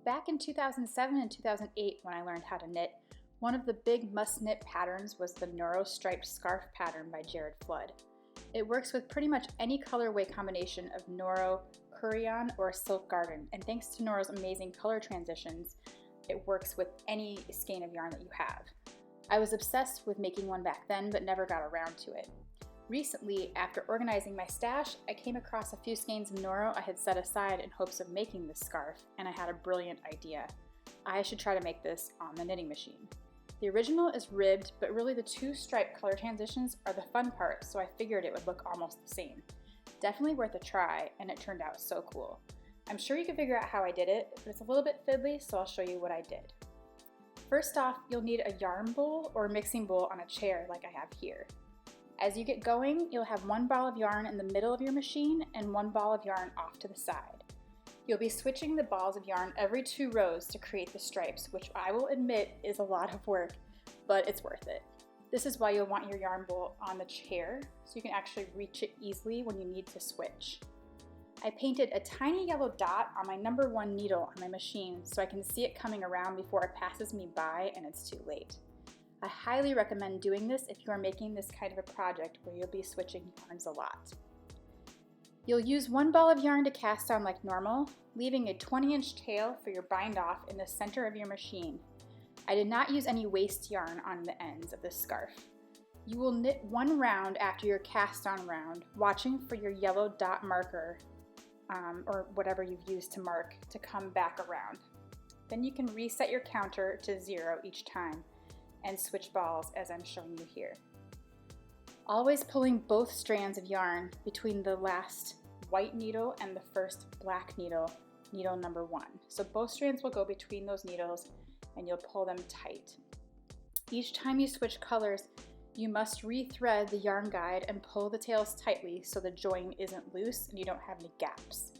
Back in 2007 and 2008, when I learned how to knit, one of the big must-knit patterns was the Noro Striped Scarf pattern by Jared Flood. It works with pretty much any colorway combination of Noro Kureyon or Silk Garden, and thanks to Noro's amazing color transitions, it works with any skein of yarn that you have. I was obsessed with making one back then, but never got around to it. Recently, after organizing my stash, I came across a few skeins of Noro I had set aside in hopes of making this scarf, and I had a brilliant idea. I should try to make this on the knitting machine. The original is ribbed, but really the two stripe color transitions are the fun part, so I figured it would look almost the same. Definitely worth a try, and it turned out so cool. I'm sure you can figure out how I did it, but it's a little bit fiddly, so I'll show you what I did. First off, you'll need a yarn bowl or mixing bowl on a chair like I have here. As you get going, you'll have one ball of yarn in the middle of your machine and one ball of yarn off to the side. You'll be switching the balls of yarn every 2 rows to create the stripes, which I will admit is a lot of work, but it's worth it. This is why you'll want your yarn bowl on the chair, so you can actually reach it easily when you need to switch. I painted a tiny yellow dot on my number 1 needle on my machine so I can see it coming around before it passes me by and it's too late. I highly recommend doing this if you are making this kind of a project where you'll be switching yarns a lot. You'll use one ball of yarn to cast on like normal, leaving a 20-inch tail for your bind off in the center of your machine. I did not use any waste yarn on the ends of this scarf. You will knit 1 round after your cast on round, watching for your yellow dot marker or whatever you've used to mark to come back around. Then you can reset your counter to 0 each time and switch balls as I'm showing you here. Always pulling both strands of yarn between the last white needle and the first black needle, needle number 1. So both strands will go between those needles and you'll pull them tight. Each time you switch colors, you must rethread the yarn guide and pull the tails tightly so the join isn't loose and you don't have any gaps.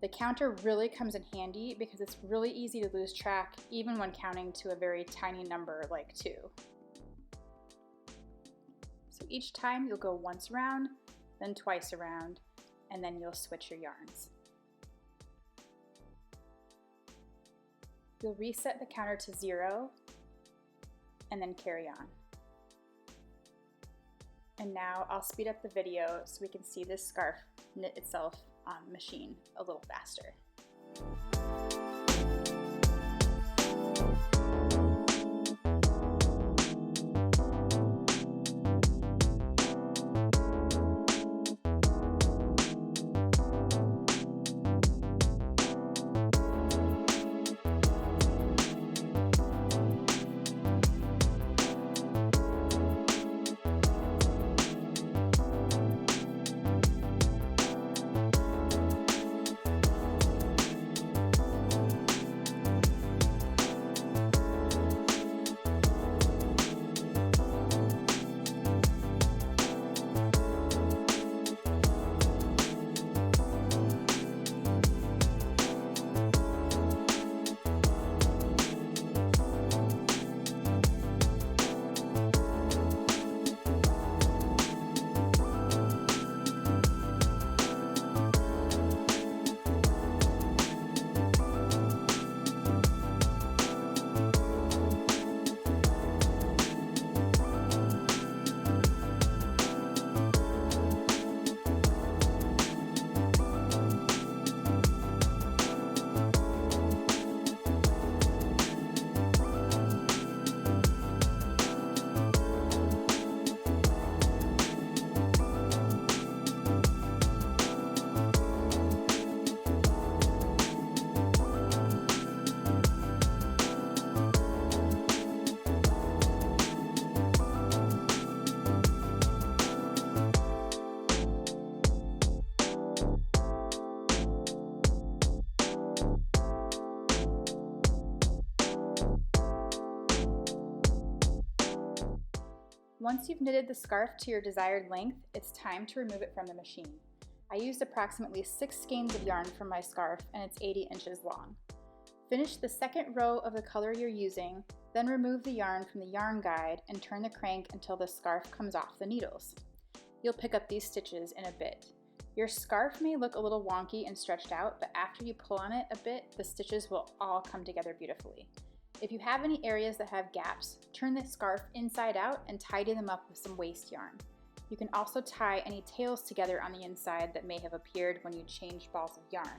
The counter really comes in handy because it's really easy to lose track even when counting to a very tiny number like 2. So each time you'll go once around, then twice around, and then you'll switch your yarns. You'll reset the counter to 0 and then carry on. And now I'll speed up the video so we can see this scarf knit itself on the machine a little faster. Once you've knitted the scarf to your desired length, it's time to remove it from the machine. I used approximately 6 skeins of yarn from my scarf and it's 80 inches long. Finish the second row of the color you're using, then remove the yarn from the yarn guide and turn the crank until the scarf comes off the needles. You'll pick up these stitches in a bit. Your scarf may look a little wonky and stretched out, but after you pull on it a bit, the stitches will all come together beautifully. If you have any areas that have gaps, turn the scarf inside out and tidy them up with some waste yarn. You can also tie any tails together on the inside that may have appeared when you changed balls of yarn.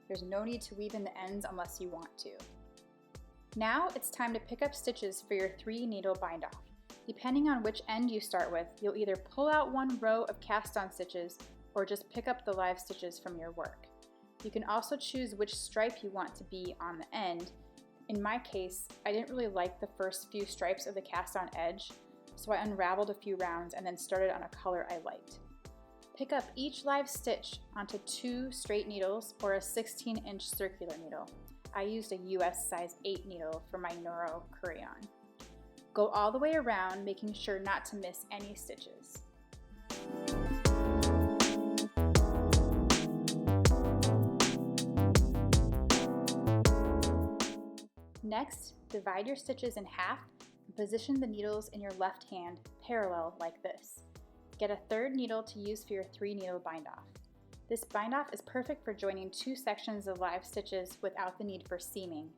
There's no need to weave in the ends unless you want to. Now it's time to pick up stitches for your 3-needle bind off. Depending on which end you start with, you'll either pull out one row of cast on stitches or just pick up the live stitches from your work. You can also choose which stripe you want to be on the end. In my case, I didn't really like the first few stripes of the cast on edge, so I unraveled a few rounds and then started on a color I liked. Pick up each live stitch onto 2 straight needles or a 16-inch circular needle. I used a US size 8 needle for my Noro Kureyon. Go all the way around, making sure not to miss any stitches. Next, divide your stitches in half and position the needles in your left hand parallel like this. Get a 3rd needle to use for your 3-needle bind off. This bind off is perfect for joining 2 sections of live stitches without the need for seaming.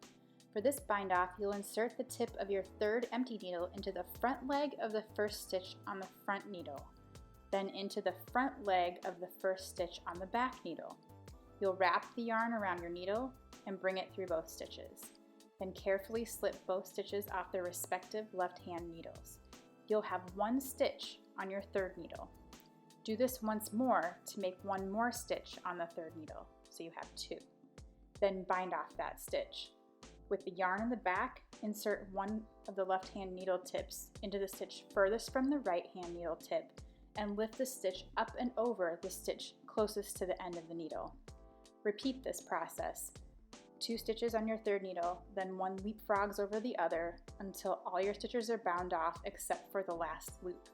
For this bind off, you'll insert the tip of your 3rd empty needle into the front leg of the 1st stitch on the front needle, then into the front leg of the 1st stitch on the back needle. You'll wrap the yarn around your needle and bring it through both stitches. Then carefully slip both stitches off their respective left-hand needles. You'll have 1 stitch on your 3rd needle. Do this once more to make 1 more stitch on the 3rd needle, so you have 2. Then bind off that stitch. With the yarn in the back, insert one of the left-hand needle tips into the stitch furthest from the right-hand needle tip and lift the stitch up and over the stitch closest to the end of the needle. Repeat this process. 2 stitches on your 3rd needle, then 1 leapfrogs over the other until all your stitches are bound off except for the last loop.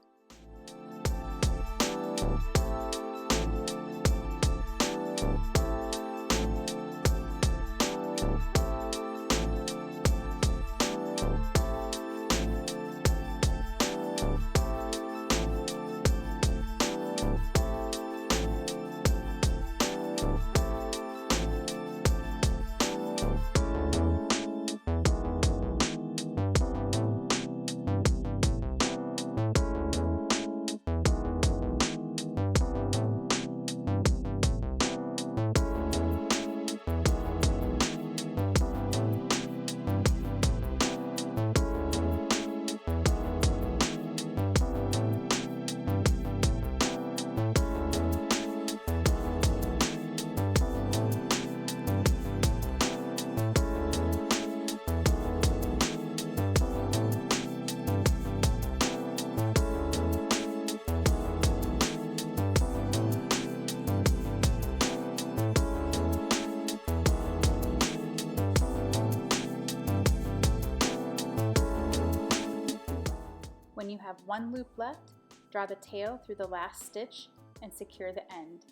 When you have 1 loop left, draw the tail through the last stitch and secure the end.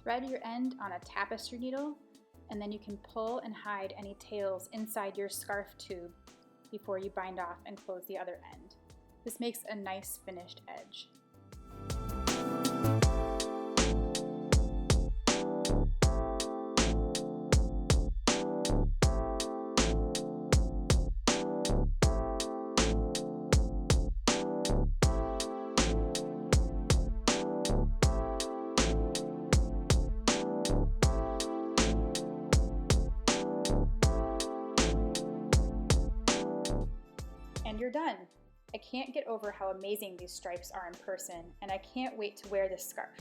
Thread your end on a tapestry needle, and then you can pull and hide any tails inside your scarf tube before you bind off and close the other end. This makes a nice finished edge. And you're done. I can't get over how amazing these stripes are in person, and I can't wait to wear this scarf.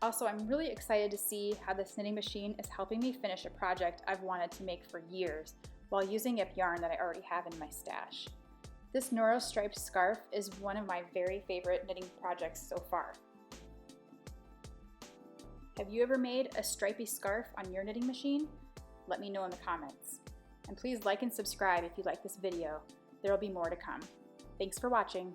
Also, I'm really excited to see how this knitting machine is helping me finish a project I've wanted to make for years while using up yarn that I already have in my stash. This Noro Striped Scarf is one of my very favorite knitting projects so far. Have you ever made a stripy scarf on your knitting machine? let me know in the comments. And please like and subscribe if you like this video. There will be more to come. Thanks for watching.